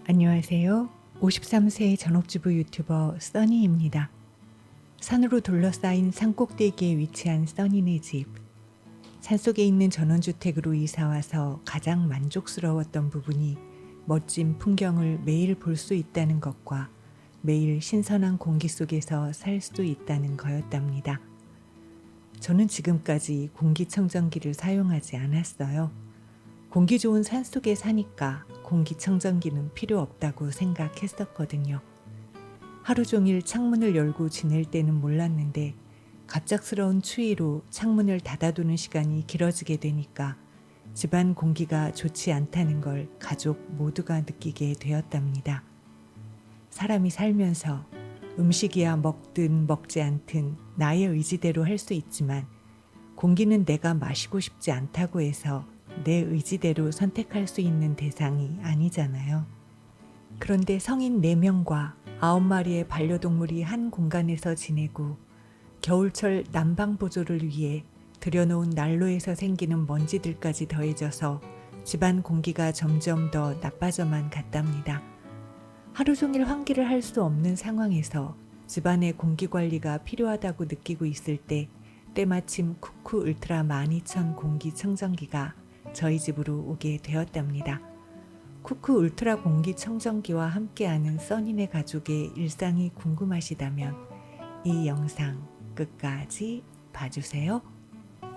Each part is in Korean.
안녕하세요. 53세 전업주부 유튜버 써니입니다. 산으로 둘러싸인 산꼭대기에 위치한 써니네 집. 산속에 있는 전원주택으로 이사와서 가장 만족스러웠던 부분이 멋진 풍경을 매일 볼 수 있다는 것과 매일 신선한 공기 속에서 살 수 있다는 거였답니다. 저는 지금까지 공기청정기를 사용하지 않았어요. 공기 좋은 산속에 사니까 공기청정기는 필요 없다고 생각했었거든요. 하루 종일 창문을 열고 지낼 때는 몰랐는데 갑작스러운 추위로 창문을 닫아두는 시간이 길어지게 되니까 집안 공기가 좋지 않다는 걸 가족 모두가 느끼게 되었답니다. 사람이 살면서 음식이야 먹든 먹지 않든 나의 의지대로 할 수 있지만 공기는 내가 마시고 싶지 않다고 해서 내 의지대로 선택할 수 있는 대상이 아니잖아요. 그런데 성인 4명과 9마리의 반려동물이 한 공간에서 지내고 겨울철 난방 보조를 위해 들여놓은 난로에서 생기는 먼지들까지 더해져서 집안 공기가 점점 더 나빠져만 갔답니다. 하루 종일 환기를 할 수 없는 상황에서 집안의 공기 관리가 필요하다고 느끼고 있을 때 때마침 쿠쿠 울트라 12,000 공기청정기가 저희 집으로 오게 되었답니다. 쿠쿠 울트라 공기청정기와 함께하는 써니네 가족의 일상이 궁금하시다면 이 영상 끝까지 봐주세요.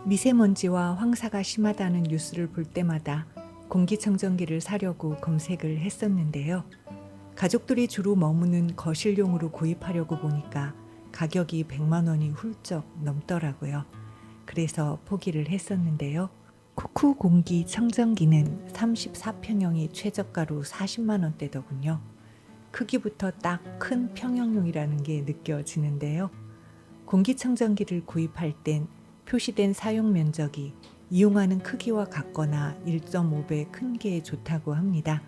미세먼지와 황사가 심하다는 뉴스를 볼 때마다 공기청정기를 사려고 검색을 했었는데요. 가족들이 주로 머무는 거실용으로 구입하려고 보니까 가격이 100만 원이 훌쩍 넘더라고요. 그래서 포기를 했었는데요. 쿠쿠 공기 청정기는 34평형이 최저가로 40만 원대더군요. 크기부터 딱 큰 평형용이라는 게 느껴지는데요. 공기청정기를 구입할 땐 표시된 사용 면적이 이용하는 크기와 같거나 1.5배 큰 게 좋다고 합니다.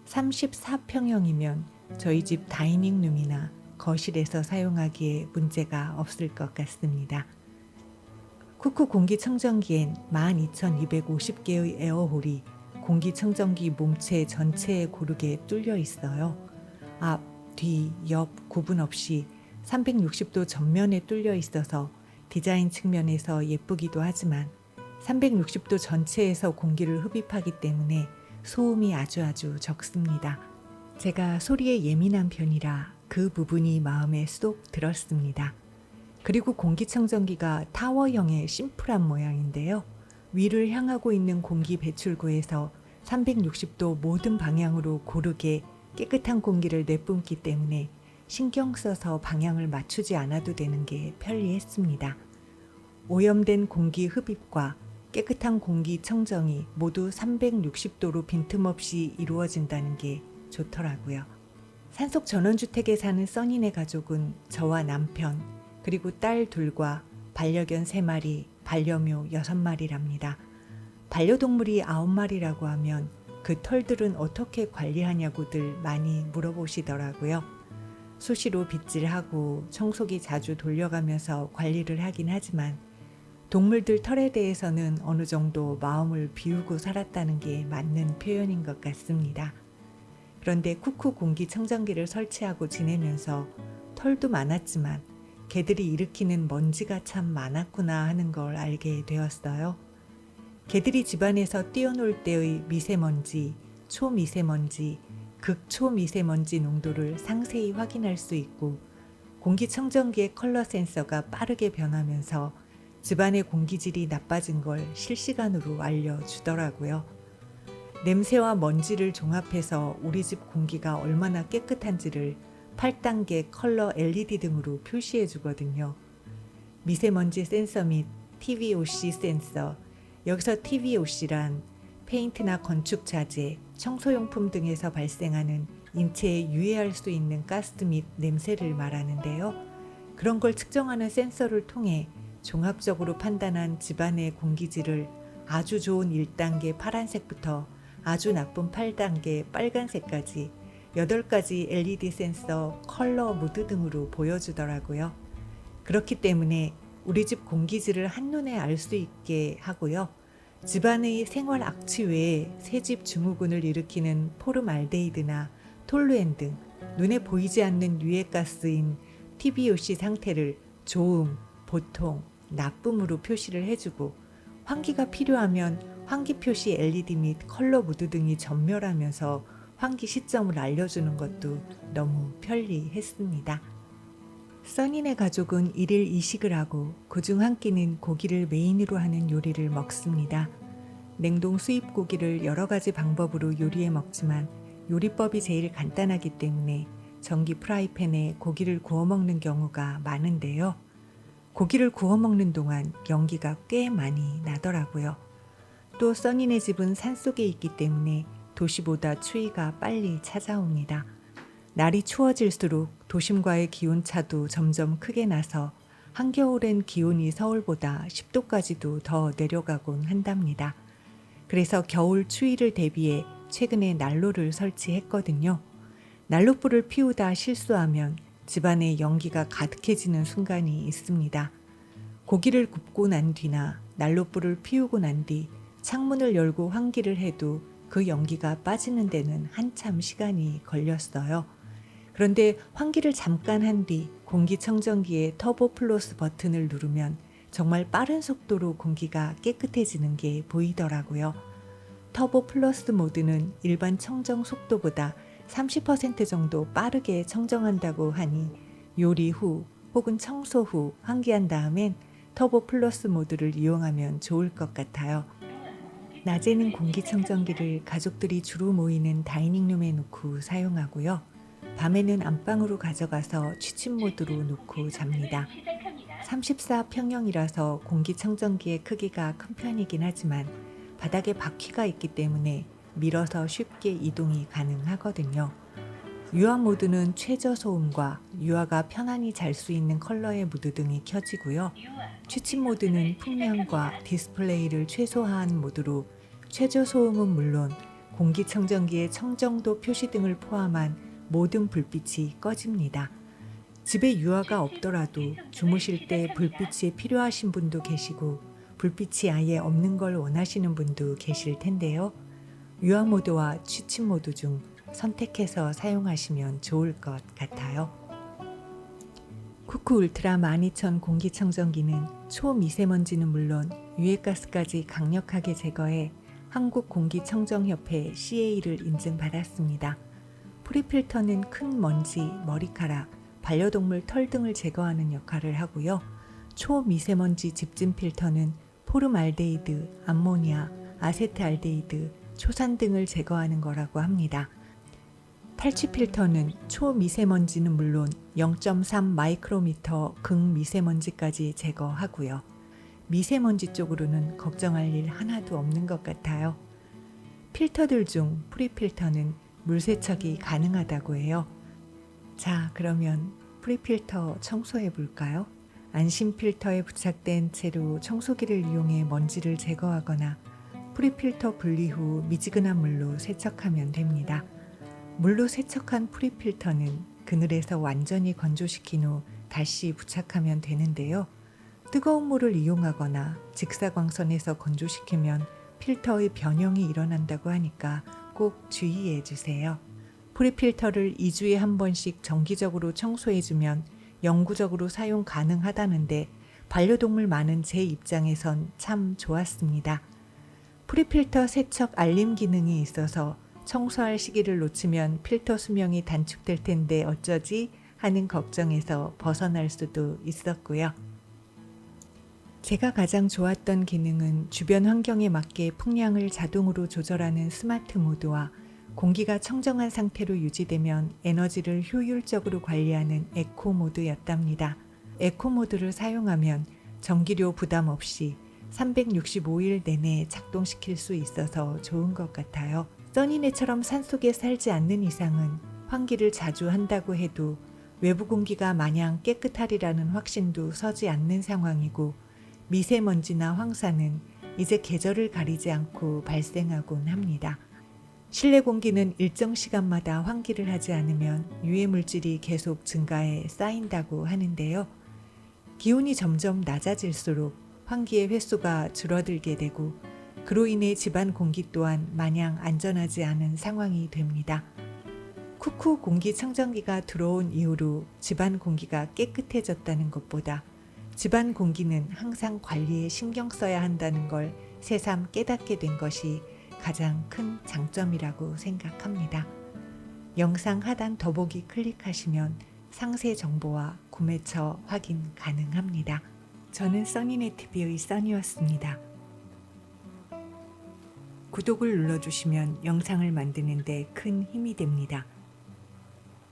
34평형이면 저희 집 다이닝룸이나 거실에서 사용하기에 문제가 없을 것 같습니다. 쿠쿠 공기청정기엔 12,250개의 에어홀이 공기청정기 몸체 전체에 고르게 뚫려 있어요. 앞, 뒤, 옆 구분 없이 360도 전면에 뚫려 있어서 디자인 측면에서 예쁘기도 하지만 360도 전체에서 공기를 흡입하기 때문에 소음이 아주 적습니다. 제가 소리에 예민한 편이라 그 부분이 마음에 쏙 들었습니다. 그리고 공기청정기가 타워형의 심플한 모양인데요. 위를 향하고 있는 공기 배출구에서 360도 모든 방향으로 고르게 깨끗한 공기를 내뿜기 때문에 신경 써서 방향을 맞추지 않아도 되는 게 편리했습니다. 오염된 공기 흡입과 깨끗한 공기 청정이 모두 360도로 빈틈없이 이루어진다는 게 좋더라고요. 산속 전원주택에 사는 써니네 가족은 저와 남편, 그리고 딸 둘과 반려견 3마리, 반려묘 6마리랍니다. 반려동물이 9마리라고 하면 그 털들은 어떻게 관리하냐고들 많이 물어보시더라고요. 수시로 빗질하고 청소기 자주 돌려가면서 관리를 하긴 하지만 동물들 털에 대해서는 어느 정도 마음을 비우고 살았다는 게 맞는 표현인 것 같습니다. 그런데 쿠쿠 공기청정기를 설치하고 지내면서 털도 많았지만 개들이 일으키는 먼지가 참 많았구나 하는 걸 알게 되었어요. 개들이 집안에서 뛰어놀 때의 미세먼지, 초미세먼지, 극초미세먼지 농도를 상세히 확인할 수 있고 공기청정기의 컬러 센서가 빠르게 변하면서 집안의 공기질이 나빠진 걸 실시간으로 알려주더라고요. 냄새와 먼지를 종합해서 우리 집 공기가 얼마나 깨끗한지를 8단계 컬러 LED 등으로 표시해 주거든요. 미세먼지 센서 및 TVOC 센서, 여기서 TVOC란 페인트나 건축 자재, 청소용품 등에서 발생하는 인체에 유해할 수 있는 가스 및 냄새를 말하는데요. 그런 걸 측정하는 센서를 통해 종합적으로 판단한 집안의 공기질을 아주 좋은 1단계 파란색부터 아주 나쁜 8단계 빨간색까지 8가지 LED 센서, 컬러 모드 등으로 보여주더라고요. 그렇기 때문에 우리 집 공기질을 한눈에 알 수 있게 하고요. 집안의 생활 악취 외에 새집 증후군을 일으키는 포름알데히드나 톨루엔 등 눈에 보이지 않는 유해가스인 TBOC 상태를 좋음, 보통, 나쁨으로 표시를 해주고 환기가 필요하면 환기 표시 LED 및 컬러 무드 등이 전멸하면서 환기 시점을 알려주는 것도 너무 편리했습니다. 써니네 가족은 일일 이식을 하고 그중 한 끼는 고기를 메인으로 하는 요리를 먹습니다. 냉동 수입 고기를 여러 가지 방법으로 요리해 먹지만 요리법이 제일 간단하기 때문에 전기 프라이팬에 고기를 구워 먹는 경우가 많은데요. 고기를 구워 먹는 동안 연기가 꽤 많이 나더라고요. 또 써니네 집은 산속에 있기 때문에 도시보다 추위가 빨리 찾아옵니다. 날이 추워질수록 도심과의 기온차도 점점 크게 나서 한겨울엔 기온이 서울보다 10도까지도 더 내려가곤 한답니다. 그래서 겨울 추위를 대비해 최근에 난로를 설치했거든요. 난로불을 피우다 실수하면 집안에 연기가 가득해지는 순간이 있습니다. 고기를 굽고 난 뒤나 난로불을 피우고 난 뒤 창문을 열고 환기를 해도 그 연기가 빠지는 데는 한참 시간이 걸렸어요. 그런데 환기를 잠깐 한 뒤 공기청정기의 터보 플러스 버튼을 누르면 정말 빠른 속도로 공기가 깨끗해지는 게 보이더라고요. 터보 플러스 모드는 일반 청정 속도보다 30% 정도 빠르게 청정한다고 하니 요리 후 혹은 청소 후 환기한 다음엔 터보 플러스 모드를 이용하면 좋을 것 같아요. 낮에는 공기청정기를 가족들이 주로 모이는 다이닝룸에 놓고 사용하고요. 밤에는 안방으로 가져가서 취침 모드로 놓고 잡니다. 34평형이라서 공기청정기의 크기가 큰 편이긴 하지만 바닥에 바퀴가 있기 때문에 밀어서 쉽게 이동이 가능하거든요. 유화 모드는 최저 소음과 유화가 편안히 잘 수 있는 컬러의 무드 등이 켜지고요. 취침 모드는 풍량과 디스플레이를 최소화한 모드로 최저 소음은 물론 공기청정기의 청정도 표시 등을 포함한 모든 불빛이 꺼집니다. 집에 유화가 없더라도 주무실 때 불빛이 필요하신 분도 계시고 불빛이 아예 없는 걸 원하시는 분도 계실 텐데요. 유화 모드와 취침 모드 중 선택해서 사용하시면 좋을 것 같아요. 쿠쿠 울트라 12000 공기청정기는 초미세먼지는 물론 유해가스까지 강력하게 제거해 한국공기청정협회 CA를 인증받았습니다. 프리필터는 큰 먼지, 머리카락, 반려동물 털 등을 제거하는 역할을 하고요. 초미세먼지 집진 필터는 포름알데히드, 암모니아, 아세트알데히드, 초산 등을 제거하는 거라고 합니다. 탈취 필터는 초미세먼지는 물론 0.3 마이크로미터 극미세먼지까지 제거하고요. 미세먼지 쪽으로는 걱정할 일 하나도 없는 것 같아요. 필터들 중 프리필터는 물세척이 가능하다고 해요. 자, 그러면 프리필터 청소해 볼까요? 안심 필터에 부착된 채로 청소기를 이용해 먼지를 제거하거나 프리필터 분리 후 미지근한 물로 세척하면 됩니다. 물로 세척한 프리필터는 그늘에서 완전히 건조시킨 후 다시 부착하면 되는데요. 뜨거운 물을 이용하거나 직사광선에서 건조시키면 필터의 변형이 일어난다고 하니까 꼭 주의해 주세요. 프리필터를 2주에 한 번씩 정기적으로 청소해주면 영구적으로 사용 가능하다는데 반려동물 많은 제 입장에선 참 좋았습니다. 프리필터 세척 알림 기능이 있어서 청소할 시기를 놓치면 필터 수명이 단축될 텐데 어쩌지 하는 걱정에서 벗어날 수도 있었고요. 제가 가장 좋았던 기능은 주변 환경에 맞게 풍량을 자동으로 조절하는 스마트 모드와 공기가 청정한 상태로 유지되면 에너지를 효율적으로 관리하는 에코 모드였답니다. 에코 모드를 사용하면 전기료 부담 없이 365일 내내 작동시킬 수 있어서 좋은 것 같아요. 써니네처럼 산속에 살지 않는 이상은 환기를 자주 한다고 해도 외부 공기가 마냥 깨끗하리라는 확신도 서지 않는 상황이고 미세먼지나 황사는 이제 계절을 가리지 않고 발생하곤 합니다. 실내 공기는 일정 시간마다 환기를 하지 않으면 유해 물질이 계속 증가해 쌓인다고 하는데요. 기온이 점점 낮아질수록 환기의 횟수가 줄어들게 되고 그로 인해 집안 공기 또한 마냥 안전하지 않은 상황이 됩니다. 쿠쿠 공기청정기가 들어온 이후로 집안 공기가 깨끗해졌다는 것보다 집안 공기는 항상 관리에 신경 써야 한다는 걸 새삼 깨닫게 된 것이 가장 큰 장점이라고 생각합니다. 영상 하단 더보기 클릭하시면 상세 정보와 구매처 확인 가능합니다. 저는 써니네TV의 써니였습니다. 구독을 눌러주시면 영상을 만드는 데 큰 힘이 됩니다.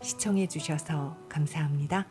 시청해 주셔서 감사합니다.